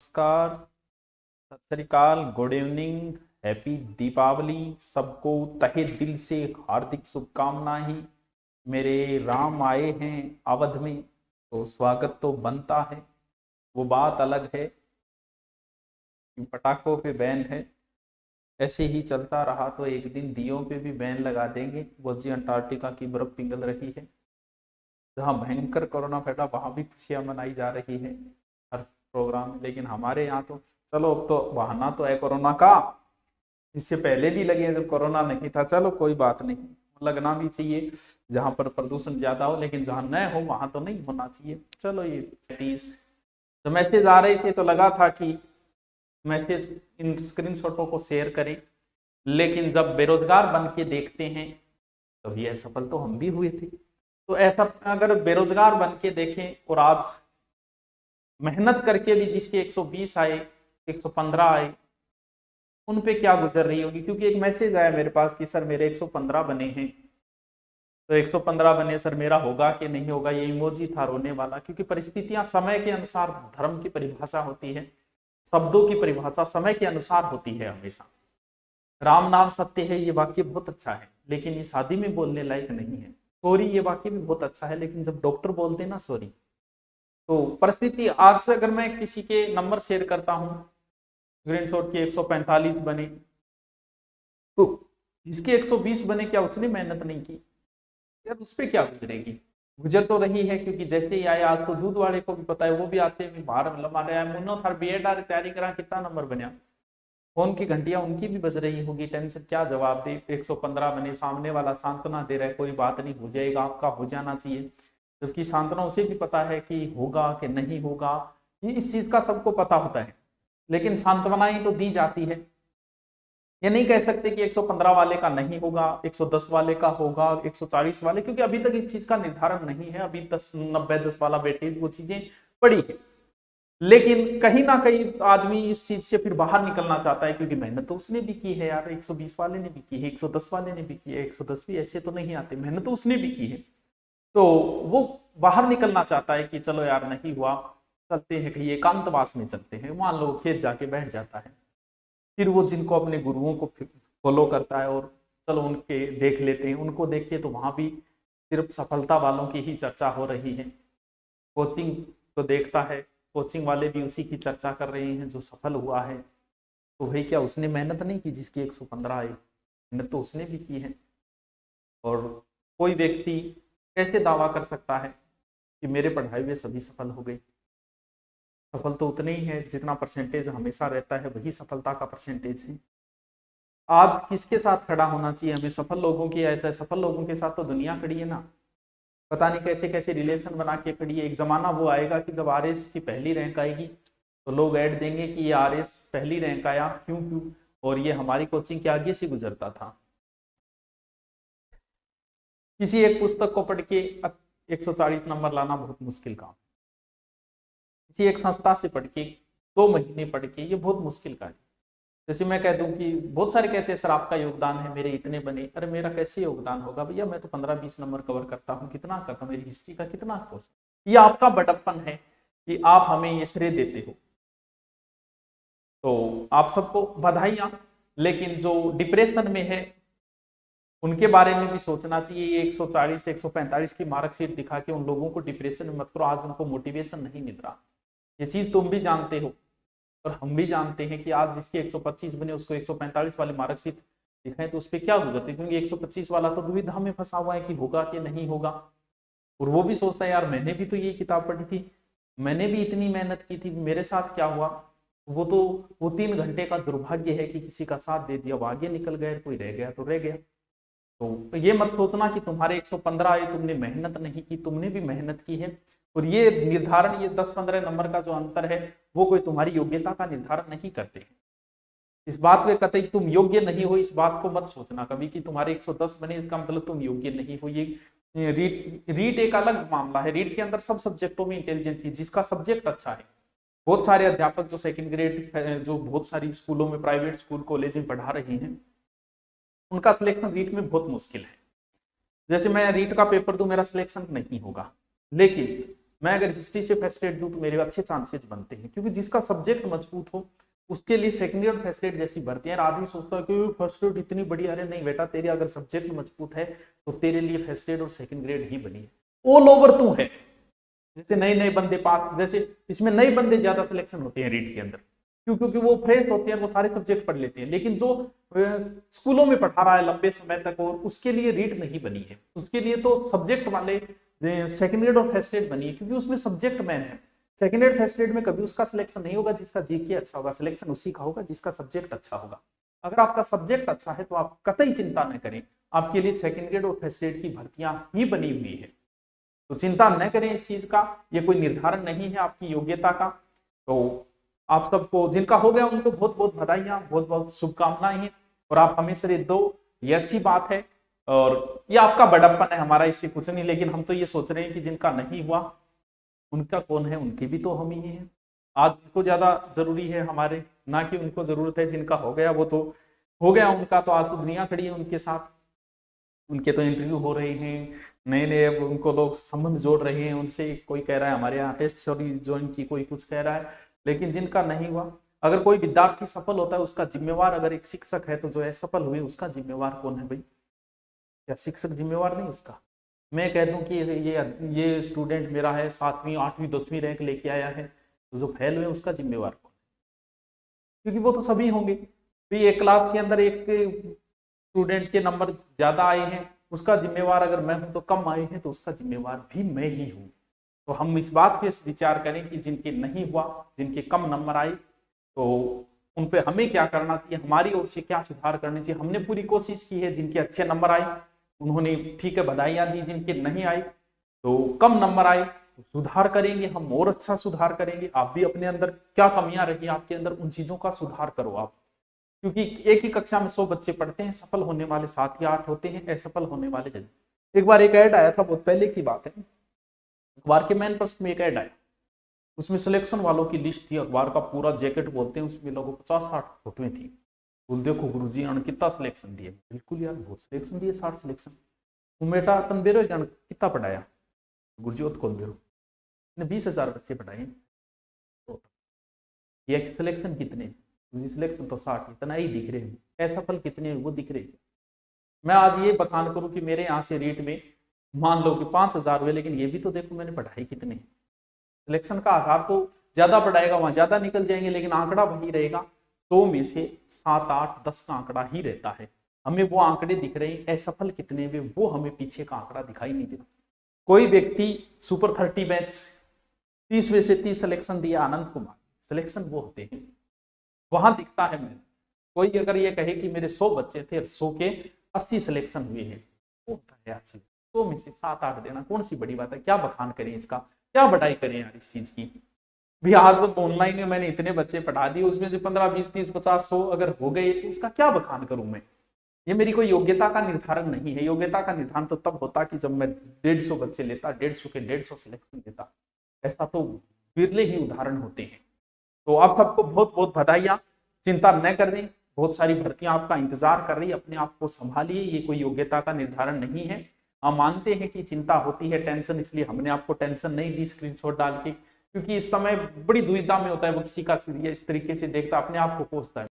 नमस्कार। सत श्री अकाल, गुड इवनिंग, हैप्पी दीपावली। सबको तहे दिल से हार्दिक शुभकामनाएं। मेरे राम आए हैं अवध में तो स्वागत तो बनता है। वो बात अलग है कि पटाखों पे बैन है। ऐसे ही चलता रहा तो एक दिन दियों पे भी बैन लगा देंगे। वो जी अंटार्कटिका की बर्फ पिघल रही है, जहाँ भयंकर कोरोना फैला वहां भी खुशियां मनाई जा रही है हर प्रोग्राम में। लेकिन हमारे यहाँ तो चलो, अब तो बहाना तो है कोरोना का। इससे पहले भी लगे जब कोरोना नहीं था, चलो कोई बात नहीं, लगना भी चाहिए जहां पर प्रदूषण ज्यादा हो, लेकिन जहां न हो वहां तो नहीं होना चाहिए। चलो ये चीज तो मैसेज आ रहे थे तो लगा था कि मैसेज इन स्क्रीनशॉटों को शेयर करें। लेकिन जब बेरोजगार बन के देखते हैं तभी असफल तो हम भी हुए थे। तो ऐसा अगर बेरोजगार बन के देखें और आज मेहनत करके भी जिसके 120 आए, 115 आए, उन पे क्या गुजर रही होगी। क्योंकि एक मैसेज आया मेरे पास कि सर मेरे 115 बने हैं, तो 115 बने सर, मेरा होगा कि नहीं होगा। ये इमोजी था रोने वाला, क्योंकि परिस्थितियां समय के अनुसार, धर्म की परिभाषा होती है, शब्दों की परिभाषा समय के अनुसार होती है हमेशा। राम नाम सत्य है, ये वाक्य बहुत अच्छा है, लेकिन ये शादी में बोलने लायक नहीं है। सॉरी, ये वाक्य भी बहुत अच्छा है, लेकिन जब डॉक्टर बोलते हैं ना सॉरी, तो परिस्थिति आज से अगर मैं किसी के नंबर शेयर करता हूं, स्क्रीनशॉट के 145 बने, तो इसके 120 बने, क्या उसने मेहनत नहीं की यार? उस पर क्या गुजरेगी? गुजर तो रही है, क्योंकि जैसे ही आए आज तो दूध वाले को भी पता है, वो भी आते हैं बाहर लंबा रहा है, मुन्नो थार बी एड तैयारी करा, कितना नंबर बना। फोन की घंटियां उनकी भी बज रही होगी, टेंशन क्या जवाब दे। 115 बने, सामने वाला सांत्वना दे रहा है, कोई बात नहीं, हो जाएगा, आपका हो जाना चाहिए। जबकि सांत्वना उसे भी पता है कि होगा कि नहीं होगा, ये इस चीज का सबको पता होता है, लेकिन सांत्वनाएं तो दी जाती है। ये नहीं कह सकते कि 115 वाले का नहीं होगा, 110 वाले का होगा, 140 वाले, क्योंकि अभी तक इस चीज का निर्धारण नहीं है। अभी 10 90 10 वाला वेटेज वो चीजें पड़ी है। लेकिन कहीं ना कहीं आदमी इस चीज से फिर बाहर निकलना चाहता है, क्योंकि मेहनत तो उसने भी की है यार। 120 वाले ने भी की है, 110 वाले ने भी की है, 110 भी ऐसे तो नहीं आते, मेहनत तो उसने भी की है। तो वो बाहर निकलना चाहता है कि चलो यार नहीं हुआ, चलते हैं कहीं एकांतवास में, चलते हैं, मान लो खेत जाके बैठ जाता है। फिर वो जिनको अपने गुरुओं को फॉलो करता है और चलो उनके देख लेते हैं, उनको देखिए तो वहां भी सिर्फ सफलता वालों की ही चर्चा हो रही है। कोचिंग तो देखता है, कोचिंग वाले भी उसी की चर्चा कर रहे हैं जो सफल हुआ है। तो भाई क्या उसने मेहनत नहीं की जिसकी 115 आई? मेहनत तो उसने भी की है। और कोई व्यक्ति कैसे दावा कर सकता है कि मेरे पढ़ाई हुए सभी सफल हो गए? सफल तो उतने ही है, जितना परसेंटेज हमेशा रहता है वही सफलता का परसेंटेज है। आज किसके साथ खड़ा होना चाहिए हमें? सफल लोगों की? ऐसा सफल लोगों के साथ तो दुनिया खड़ी है ना। पता नहीं कैसे कैसे रिलेशन बना के खड़ी है। एक जमाना वो आएगा कि जब आरएस की पहली रैंक आएगी तो लोग ऐड देंगे कि ये आरएस पहली रैंक आया, क्यों क्यों, और ये हमारी कोचिंग के आगे से गुजरता था। किसी एक पुस्तक को पढ़ के 140 नंबर लाना बहुत मुश्किल काम। किसी एक संस्था से पढ़ के 2 महीने पढ़ के, ये बहुत मुश्किल कार्य। जैसे मैं कह दूं कि बहुत सारे कहते हैं सर आपका योगदान है, मेरे इतने बने। अरे मेरा कैसे योगदान होगा भैया? मैं तो 15-20 नंबर कवर करता हूँ, कितना करता हूँ, मेरी हिस्ट्री का कितना कोर्स। ये आपका बड़प्पन है कि आप हमें ये श्रेय देते हो, तो आप सबको बधाइयां। लेकिन जो डिप्रेशन में है उनके बारे में भी सोचना चाहिए। ये 140 145 की मार्कशीट दिखा के उन लोगों को डिप्रेशन में मत करो, आज उनको मोटिवेशन नहीं मिल रहा। ये चीज तुम भी जानते हो और हम भी जानते हैं कि आज जिसके 125 बने उसको 145 वाली मार्कशीट दिखाएं तो उस पर क्या गुजरती है, क्योंकि 125 वाला तो दुविधा में फंसा हुआ है कि होगा कि नहीं होगा। और वो भी सोचता है यार मैंने भी तो ये किताब पढ़ी थी, मैंने भी इतनी मेहनत की थी, मेरे साथ क्या हुआ? वो तो वो 3 घंटे का दुर्भाग्य है कि किसी का साथ दे दिया, वो आगे निकल गए, कोई रह गया तो रह गया। तो ये मत सोचना कि तुम्हारे 115 आए, तुमने मेहनत नहीं की, तुमने भी मेहनत की है। और ये निर्धारण, ये 10-15 नंबर का जो अंतर है, वो कोई तुम्हारी योग्यता का निर्धारण नहीं करते। इस बात पे कतई तुम योग्य नहीं हो, इस बात को मत सोचना कभी कि तुम्हारे 110 बने इसका मतलब तुम योग्य नहीं हो। ये रीट एक अलग मामला है। रीट के अंदर सब सब्जेक्टों में इंटेलिजेंस है, जिसका सब्जेक्ट अच्छा है। बहुत सारे अध्यापक जो सेकंड ग्रेड, जो बहुत सारी स्कूलों में, प्राइवेट स्कूल कॉलेज में पढ़ा रहे हैं, उनका सिलेक्शन रीट में बहुत मुश्किल है। जैसे मैं रीट का पेपर दूं, मेरा सिलेक्शन नहीं होगा, लेकिन मैं अगर हिस्ट्री से फर्स्ट एड दूं तो मेरे अच्छे चांसेस बनते हैं, क्योंकि जिसका सब्जेक्ट मजबूत हो उसके लिए सेकेंड ईयर फर्स्ट एड जैसी भर्ती है। आदमी सोचता है कि फर्स्ट एड इतनी बड़ी, अरे नहीं बेटा, तेरे अगर सब्जेक्ट मजबूत है तो तेरे लिए फर्स्ट एड और सेकंड ग्रेड ही बनी है। ऑल ओवर तू है, जैसे नए नए बंदे पास, जैसे इसमें नए बंदे ज्यादा सिलेक्शन होते हैं रीट के अंदर, क्यों? क्योंकि वो फ्रेश होते हैं, वो सारे सब्जेक्ट पढ़ लेते हैं। लेकिन जो स्कूलों में पढ़ा रहा है लंबे समय तक और उसके लिए रीट नहीं बनी है, उसके लिए तो सब्जेक्ट वाले सेकंड ग्रेड और फर्स्ट एड बनी है, क्योंकि उसमें सब्जेक्ट मैन है। सेकंड एड फर्स्ट एड में कभी उसका सिलेक्शन नहीं होगा जिसका जीके अच्छा होगा, सिलेक्शन उसी का होगा जिसका सब्जेक्ट अच्छा होगा। अगर आपका सब्जेक्ट अच्छा है तो आप कतई चिंता न करें, आपके लिए सेकंड ग्रेड और फर्स्ट एड की भर्तियां ही बनी हुई है, तो चिंता न करें इस चीज का। ये कोई निर्धारण नहीं है आपकी योग्यता का। तो आप सबको जिनका हो गया उनको बहुत बहुत बधाइयां, बहुत बहुत शुभकामनाएं हैं, और आप हमेशा ये दो, ये अच्छी बात है और ये आपका बड़प्पन है, हमारा इससे कुछ नहीं। लेकिन हम तो ये सोच रहे हैं कि जिनका नहीं हुआ उनका कौन है, उनके भी तो हम ही हैं। आज उनको ज्यादा जरूरी है हमारे, ना कि उनको जरूरत है जिनका हो गया। वो तो हो गया उनका, तो आज तो दुनिया खड़ी है उनके साथ, उनके तो इंटरव्यू हो रहे हैं, नए नए उनको लोग संबंध जोड़ रहे हैं उनसे। कोई कह रहा है हमारे यहाँ टेस्ट सीरीज ज्वाइन की, कोई कुछ कह रहा है। लेकिन जिनका नहीं हुआ, अगर कोई विद्यार्थी सफल होता है उसका जिम्मेवार अगर एक शिक्षक है, तो जो है सफल हुए उसका जिम्मेवार कौन है भाई? क्या शिक्षक जिम्मेवार नहीं उसका? मैं कह दूं कि ये स्टूडेंट मेरा है 7वीं 8वीं 10वीं रैंक लेके आया है, तो जो फेल हुए उसका जिम्मेवार कौन? क्योंकि वो तो सभी होंगे। तो एक क्लास के अंदर एक स्टूडेंट के नंबर ज्यादा आए हैं, उसका जिम्मेवार अगर मैं हूं, तो कम आए हैं तो उसका जिम्मेवार भी मैं ही हूं। तो हम इस बात पे विचार करें कि जिनके नहीं हुआ, जिनके कम नंबर आए, तो उन पे हमें क्या करना चाहिए, हमारी ओर से क्या सुधार करनी चाहिए। हमने पूरी कोशिश की है, जिनके अच्छे नंबर आए उन्होंने ठीक है बधाइयां दी, जिनके नहीं आए तो कम नंबर आए तो सुधार करेंगे हम, और अच्छा सुधार करेंगे। आप भी अपने अंदर क्या कमियां रही आपके अंदर, उन चीजों का सुधार करो आप, क्योंकि एक ही कक्षा में 100 बच्चे पढ़ते हैं, सफल होने वाले 7 या 8 होते हैं, असफल होने वाले जल्दी। एक बार एक ऐड आया था, बहुत पहले की बात है, अखबार के मैन प्रश्न में एक ऐड आया, उसमें सिलेक्शन वालों की लिस्ट थी, अखबार का पूरा जैकेट बोलते हैं, उसमें लगभग 50-60 फोटोएं थी। बोल देखो गुरुजी ने कितना सिलेक्शन दिए। बिल्कुल यार, बहुत सिलेक्शन दिए, 60 सिलेक्शन। बेटा तुम बेरो कितना पढ़ाया? गुरुजी वो खोल बेरो ने 20,000 बच्चे पढ़ाए, तो ये सिलेक्शन कितने? सिलेक्शन तो 60, इतना ही दिख रहे हैं, असफल कितने वो दिख रहे हैं। मैं आज ये बखान करूं कि मेरे यहाँ से रीट में मान लो कि 5,000 हुए, लेकिन ये भी तो देखो मैंने पढ़ाई कितने। सिलेक्शन का आधार तो ज्यादा पढ़ाएगा वहां ज्यादा निकल जाएंगे, लेकिन आंकड़ा वही रहेगा, 100 में से 7, 8, 10 का आंकड़ा ही रहता है। हमें वो आंकड़े दिख रहे हैं, असफल कितने हुए वो हमें पीछे का आंकड़ा दिखाई नहीं देता। कोई व्यक्ति सुपर 30 बैच 30 में से 30 सिलेक्शन दिया, आनंद कुमार, सिलेक्शन वो होते हैं, वहां दिखता है। मैं कोई अगर ये कहे कि मेरे 100 बच्चे थे, 100 के 80 सिलेक्शन हुए हैं, वो होता है यार 100 में से 7, 8 देना कौन सी बड़ी बात है? क्या बखान करें इसका, क्या बढ़ाई करें यार इस चीज की भी। आज ऑनलाइन में मैंने इतने बच्चे पढ़ा दिए, उसमें से 15, 20, 30, 50, 100 अगर हो गए, तो उसका क्या बखान करूं मैं? ये मेरी कोई योग्यता का निर्धारण नहीं है। योग्यता का निर्धारण तो तब होता कि जब मैं 150 बच्चे लेता, 150 के 150 सिलेक्शन देता। ऐसा तो विरले ही उदाहरण होते हैं। तो आप सबको बहुत बहुत बधाइयां, चिंता न करें, बहुत सारी भर्तियां आपका इंतजार कर रही है, अपने आप को संभालिए। ये कोई योग्यता का निर्धारण नहीं है। हम मानते हैं कि चिंता होती है, टेंशन, इसलिए हमने आपको टेंशन नहीं दी स्क्रीनशॉट डाल के, क्योंकि इस समय बड़ी दुविधा में होता है, वो किसी का इस तरीके से देखता, अपने आप को कोसता है।